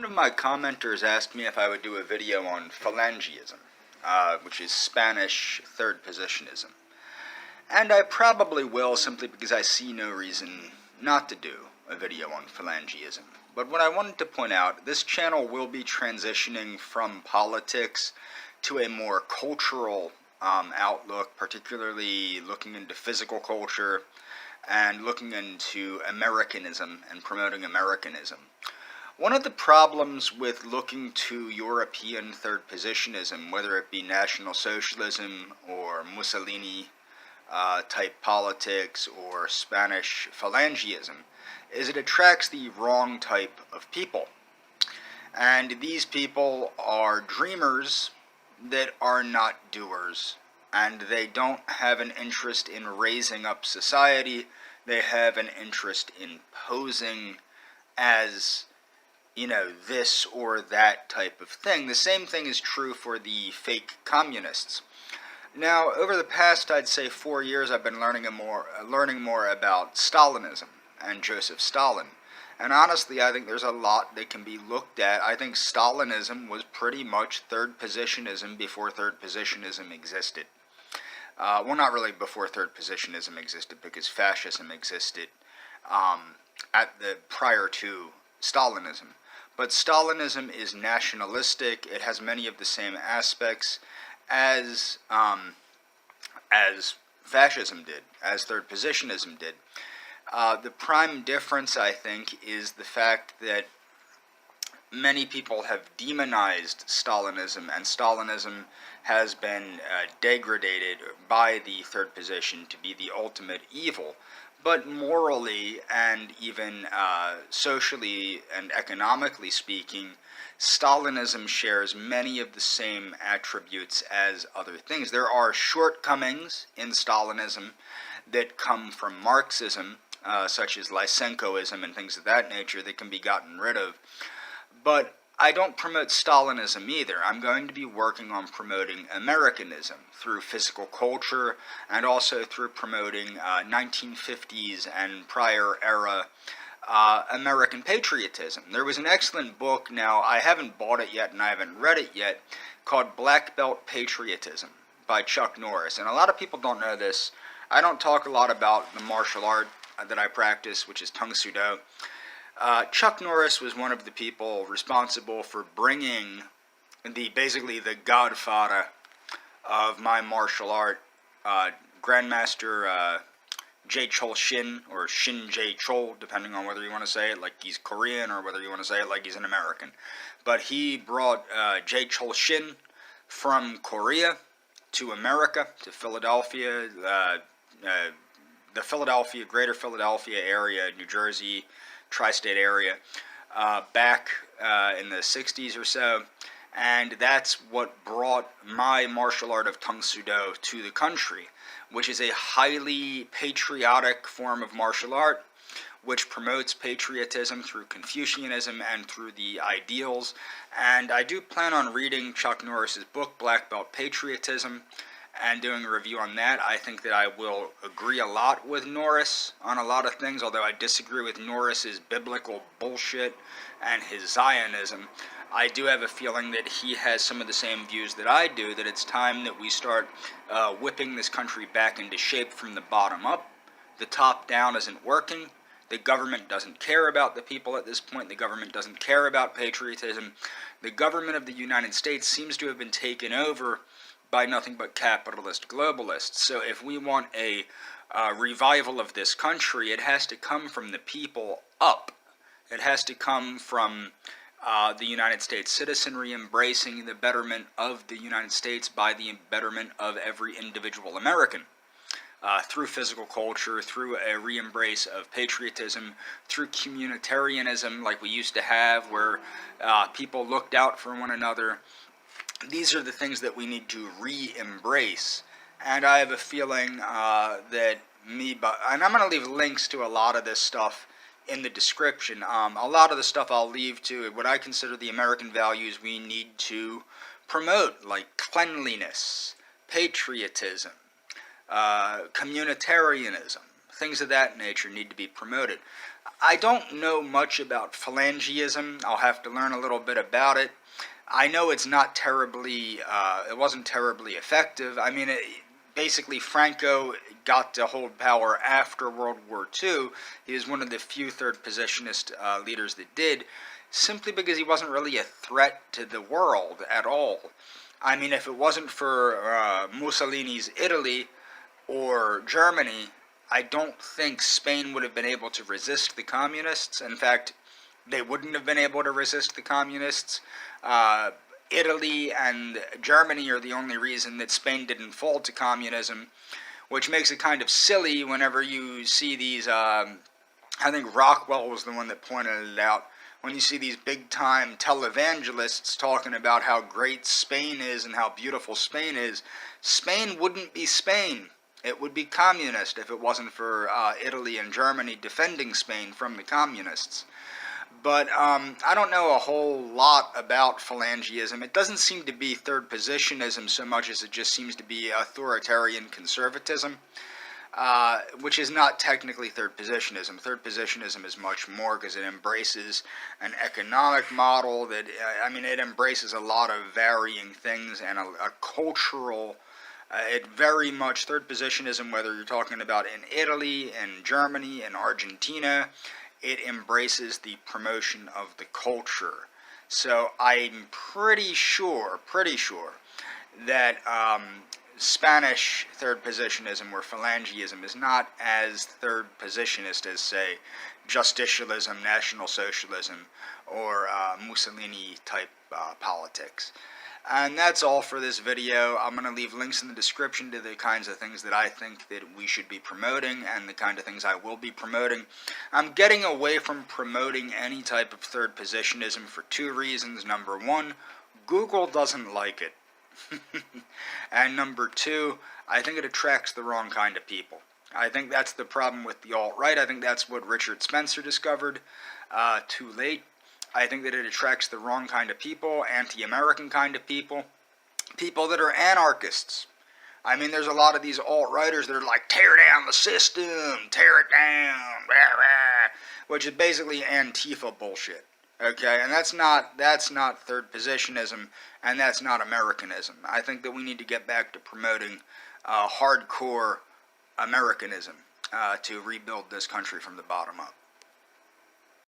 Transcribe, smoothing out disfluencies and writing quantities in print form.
of my commenters asked me if I would do a video on phalangism, which is Spanish third positionism. And I probably will, simply because I see no reason not to do a video on phalangism. But what I wanted to point out, this channel will be transitioning from politics to a more cultural outlook, particularly looking into physical culture and looking into Americanism and promoting Americanism. One of the problems with looking to European third positionism, whether it be National Socialism or Mussolini type politics or Spanish phalangism, is it attracts the wrong type of people. And these people are dreamers that are not doers, and they don't have an interest in raising up society. They have an interest in posing as, you know, this or that type of thing. The same thing is true for the fake communists. Now, over the past, I'd say 4 years, I've been learning more about Stalinism and Joseph Stalin. And honestly, I think there's a lot that can be looked at. I think Stalinism was pretty much third positionism before third positionism existed. Well, not really before third positionism existed, because fascism existed prior to Stalinism. But Stalinism is nationalistic. It has many of the same aspects as fascism did, as third positionism did. The prime difference, I think, is the fact that many people have demonized Stalinism, and Stalinism has been degraded by the third position to be the ultimate evil. But morally and even socially and economically speaking, Stalinism shares many of the same attributes as other things. There are shortcomings in Stalinism that come from Marxism, such as Lysenkoism and things of that nature, that can be gotten rid of. But I don't promote Stalinism either. I'm going to be working on promoting Americanism through physical culture and also through promoting 1950s and prior era American patriotism. There was an excellent book, now I haven't bought it yet and I haven't read it yet, called Black Belt Patriotism by Chuck Norris. And a lot of people don't know this. I don't talk a lot about the martial art that I practice, which is Tung Soo Do. Chuck Norris was one of the people responsible for bringing basically the godfather of my martial art, Grandmaster Jae Chol Shin, or Shin Jae Chol, depending on whether you want to say it like he's Korean or whether you want to say it like he's an American. But he brought Jae Chol Shin from Korea to America, to Philadelphia, the greater Philadelphia area, New Jersey, tri-state area, back in the 60s or so, and that's what brought my martial art of Tung Soo Do to the country, which is a highly patriotic form of martial art, which promotes patriotism through Confucianism and through the ideals. And I do plan on reading Chuck Norris's book, Black Belt Patriotism, and doing a review on that. I think that I will agree a lot with Norris on a lot of things, although I disagree with Norris's biblical bullshit and his Zionism. I do have a feeling that he has some of the same views that I do, that it's time that we start whipping this country back into shape from the bottom up. The top down isn't working. The government doesn't care about the people at this point. The government doesn't care about patriotism. The government of the United States seems to have been taken over by nothing but capitalist globalists. So if we want a revival of this country, it has to come from the people up. It has to come from the United States citizenry embracing the betterment of the United States by the betterment of every individual American. Through physical culture, through a re-embrace of patriotism, through communitarianism like we used to have, where people looked out for one another. These are the things that we need to re-embrace, and I have a feeling that and I'm going to leave links to a lot of this stuff in the description. A lot of the stuff I'll leave to what I consider the American values we need to promote, like cleanliness, patriotism, communitarianism, things of that nature need to be promoted. I don't know much about phalangism. I'll have to learn a little bit about it. I know it's not terribly, it wasn't terribly effective. I mean, basically Franco got to hold power after World War II. He was one of the few third positionist leaders that did, simply because he wasn't really a threat to the world at all. I mean, if it wasn't for Mussolini's Italy or Germany, I don't think Spain would have been able to resist the communists. In fact, they wouldn't have been able to resist the communists. Italy and Germany are the only reason that Spain didn't fall to communism, which makes it kind of silly whenever you see these, I think Rockwell was the one that pointed it out, when you see these big-time televangelists talking about how great Spain is and how beautiful Spain is. Spain wouldn't be Spain. It would be communist if it wasn't for Italy and Germany defending Spain from the communists. But I don't know a whole lot about phalangism. It doesn't seem to be third positionism so much as it just seems to be authoritarian conservatism, which is not technically third positionism. Third positionism is much more, because it embraces an economic model that, I mean, it embraces a lot of varying things and a cultural. It very much, third positionism, whether you're talking about in Italy, in Germany, in Argentina, it embraces the promotion of the culture. So I'm pretty sure that Spanish third positionism or phalangism is not as third positionist as, say, justicialism, National Socialism, or Mussolini-type politics. And that's all for this video. I'm going to leave links in the description to the kinds of things that I think that we should be promoting and the kind of things I will be promoting. I'm getting away from promoting any type of third positionism for two reasons. Number one, Google doesn't like it. And number two, I think it attracts the wrong kind of people. I think that's the problem with the alt-right. I think that's what Richard Spencer discovered too late. I think that it attracts the wrong kind of people, anti-American kind of people, people that are anarchists. I mean, there's a lot of these alt-righters that are like, tear down the system, tear it down, blah, blah, which is basically Antifa bullshit. Okay, and that's not third positionism, and that's not Americanism. I think that we need to get back to promoting hardcore Americanism to rebuild this country from the bottom up.